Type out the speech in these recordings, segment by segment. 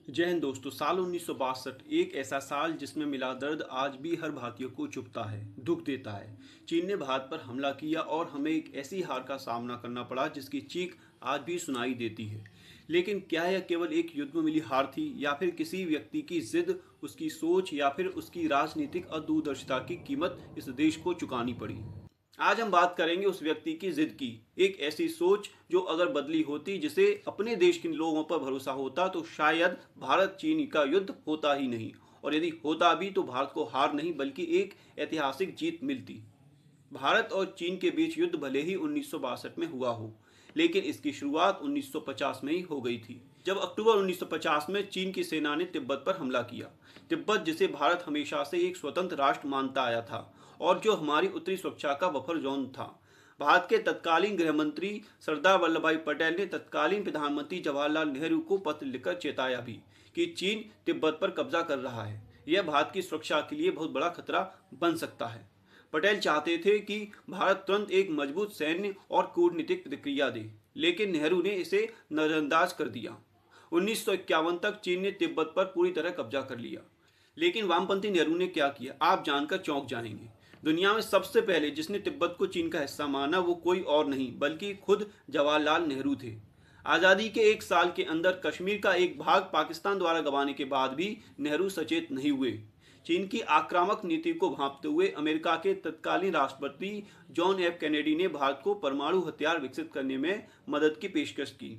जय हिंद दोस्तों। साल 1962 एक ऐसा साल जिसमें मिला दर्द आज भी हर भारतीय को चुभता है, दुख देता है। चीन ने भारत पर हमला किया और हमें एक ऐसी हार का सामना करना पड़ा जिसकी चीख आज भी सुनाई देती है। लेकिन क्या यह केवल एक युद्ध में मिली हार थी या फिर किसी व्यक्ति की जिद, उसकी सोच या फिर उसकी राजनीतिक अदूरदर्शिता की कीमत इस देश को चुकानी पड़ी? आज हम बात करेंगे उस व्यक्ति की जिद की, एक ऐसी सोच जो अगर बदली होती, जिसे अपने देश के लोगों पर भरोसा होता, तो शायद भारत चीन का युद्ध होता ही नहीं, और यदि होता भी तो भारत को हार नहीं बल्कि एक ऐतिहासिक जीत मिलती। भारत और चीन के बीच युद्ध भले ही 1962 में हुआ हो, लेकिन इसकी शुरुआत 1950 में ही हो गई थी, जब अक्टूबर 1950 में चीन की सेना ने तिब्बत पर हमला किया। तिब्बत, जिसे भारत हमेशा से एक स्वतंत्र राष्ट्र मानता आया था और जो हमारी उत्तरी सुरक्षा का बफर जोन था। भारत के तत्कालीन गृह मंत्री सरदार वल्लभ भाई पटेल ने तत्कालीन प्रधानमंत्री जवाहरलाल नेहरू को पत्र लिखकर चेताया भी कि चीन तिब्बत पर कब्जा कर रहा है, यह भारत की सुरक्षा के लिए बहुत बड़ा खतरा बन सकता है। पटेल चाहते थे कि भारत तुरंत एक मजबूत सैन्य और कूटनीतिक प्रतिक्रिया दे, लेकिन नेहरू ने इसे नजरअंदाज कर दिया। 1951 तक चीन ने तिब्बत पर पूरी तरह कब्जा कर लिया, लेकिन वामपंथी नेहरू ने क्या किया, आप जानकर चौंक जाएंगे। दुनिया में सबसे पहले जिसने तिब्बत को चीन का हिस्सा माना वो कोई और नहीं बल्कि खुद जवाहरलाल नेहरू थे। आज़ादी के एक साल के अंदर कश्मीर का एक भाग पाकिस्तान द्वारा गंवाने के बाद भी नेहरू सचेत नहीं हुए। चीन की आक्रामक नीति को भांपते हुए अमेरिका के तत्कालीन राष्ट्रपति जॉन एफ कैनेडी ने भारत को परमाणु हथियार विकसित करने में मदद की पेशकश की।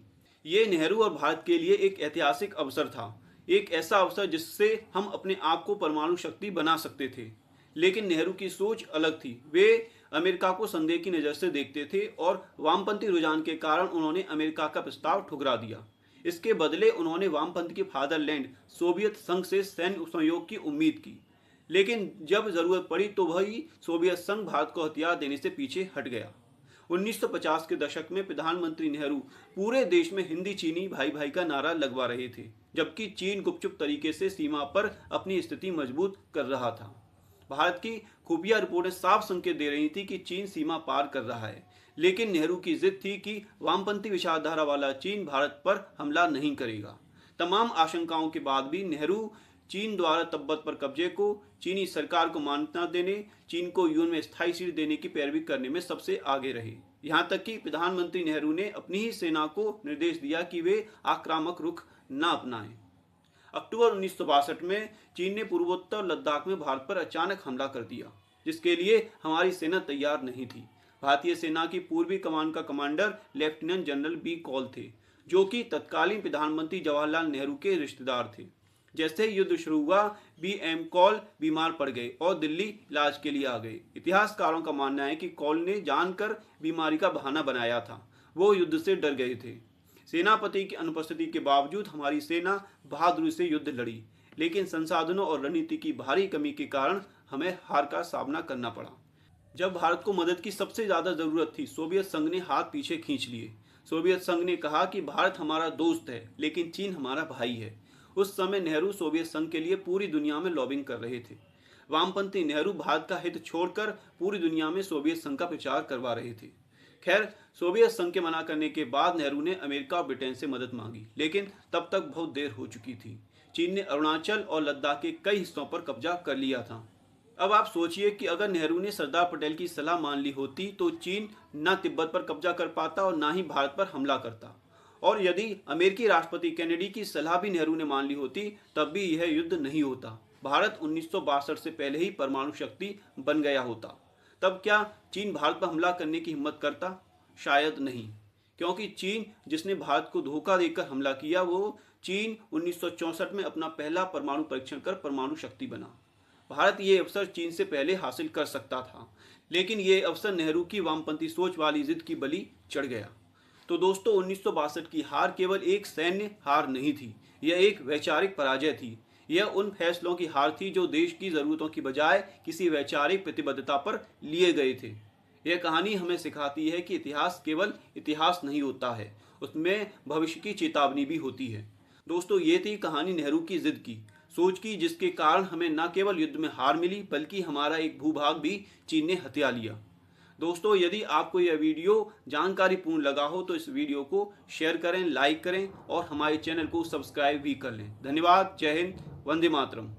ये नेहरू और भारत के लिए एक ऐतिहासिक अवसर था, एक ऐसा अवसर जिससे हम अपने आप को परमाणु शक्ति बना सकते थे। लेकिन नेहरू की सोच अलग थी। वे अमेरिका को संदेह की नज़र से देखते थे और वामपंथी रुझान के कारण उन्होंने अमेरिका का प्रस्ताव ठुकरा दिया। इसके बदले उन्होंने वामपंथी के फादरलैंड सोवियत संघ से सैन्य सहयोग की उम्मीद की, लेकिन जब जरूरत पड़ी तो वही सोवियत संघ भारत को हथियार देने से पीछे हट गया। 1950 के दशक में प्रधानमंत्री नेहरू पूरे देश में हिंदी चीनी भाई भाई का नारा लगवा रहे थे, जबकि चीन गुपचुप तरीके से सीमा पर अपनी स्थिति मजबूत कर रहा था। भारत की खुफिया रिपोर्टें साफ संकेत दे रही थी कि चीन सीमा पार कर रहा है, लेकिन नेहरू की जिद थी कि वामपंथी विचारधारा वाला चीन भारत पर हमला नहीं करेगा। तमाम आशंकाओं के बाद भी नेहरू चीन द्वारा तिब्बत पर कब्जे को, चीनी सरकार को मान्यता देने, चीन को यूएन में स्थायी सीट देने की पैरवी करने में सबसे आगे रहे। यहाँ तक कि प्रधानमंत्री नेहरू ने अपनी ही सेना को निर्देश दिया कि वे आक्रामक रुख न अपनाएं। अक्टूबर 1962 में चीन ने पूर्वोत्तर लद्दाख में भारत पर अचानक हमला कर दिया, जिसके लिए हमारी सेना तैयार नहीं थी। भारतीय सेना की पूर्वी कमान का commander lieutenant general be call थे, जो कि तत्कालीन प्रधानमंत्री जवाहरलाल नेहरू के रिश्तेदार थे। जैसे ही युद्ध शुरू हुआ, बी एम कॉल बीमार पड़ गए और दिल्ली इलाज के लिए आ गए। इतिहासकारों का मानना है कि कॉल ने जानकर बीमारी का बहाना बनाया था, वो युद्ध से डर गए थे। सेनापति की अनुपस्थिति के बावजूद हमारी सेना बहादुरी से युद्ध लड़ी, लेकिन संसाधनों और रणनीति की भारी कमी के कारण हमें हार का सामना करना पड़ा। जब भारत को मदद की सबसे ज़्यादा ज़रूरत थी, सोवियत संघ ने हाथ पीछे खींच लिए। सोवियत संघ ने कहा कि भारत हमारा दोस्त है, लेकिन चीन हमारा भाई है। उस समय नेहरू सोवियत संघ के लिए पूरी दुनिया में लॉबिंग कर रहे थे। वामपंथी नेहरू भारत का हित छोड़कर पूरी दुनिया में सोवियत संघ का प्रचार करवा रहे थे। खैर, सोवियत संघ के मना करने के बाद नेहरू ने अमेरिका और ब्रिटेन से मदद मांगी, लेकिन तब तक बहुत देर हो चुकी थी। चीन ने अरुणाचल और लद्दाख के कई हिस्सों पर कब्जा कर लिया था। अब आप सोचिए कि अगर नेहरू ने सरदार पटेल की सलाह मान ली होती तो चीन न तिब्बत पर कब्जा कर पाता और ना ही भारत पर हमला करता। और यदि अमेरिकी राष्ट्रपति कैनेडी की सलाह भी नेहरू ने मान ली होती, तब भी यह युद्ध नहीं होता। भारत 1962 से पहले ही परमाणु शक्ति बन गया होता। तब क्या चीन भारत पर हमला करने की हिम्मत करता? शायद नहीं, क्योंकि चीन जिसने भारत को धोखा देकर हमला किया, वो चीन 1964 में अपना पहला परमाणु परीक्षण कर परमाणु शक्ति बना। भारत ये अवसर चीन से पहले हासिल कर सकता था, लेकिन ये अवसर नेहरू की वामपंथी सोच वाली जिद की बलि चढ़ गया। तो दोस्तों, 1962 की हार केवल एक सैन्य हार नहीं थी, यह एक वैचारिक पराजय थी। यह उन फैसलों की हार थी जो देश की ज़रूरतों की बजाय किसी वैचारिक प्रतिबद्धता पर लिए गए थे। यह कहानी हमें सिखाती है कि इतिहास केवल इतिहास नहीं होता है, उसमें भविष्य की चेतावनी भी होती है। दोस्तों, ये थी कहानी नेहरू की जिद की, सोच की, जिसके कारण हमें न केवल युद्ध में हार मिली बल्कि हमारा एक भूभाग भी चीन ने हथिया लिया। दोस्तों, यदि आपको यह वीडियो जानकारीपूर्ण लगा हो तो इस वीडियो को शेयर करें, लाइक करें और हमारे चैनल को सब्सक्राइब भी कर लें। धन्यवाद। जय हिंद। वंदे मातरम।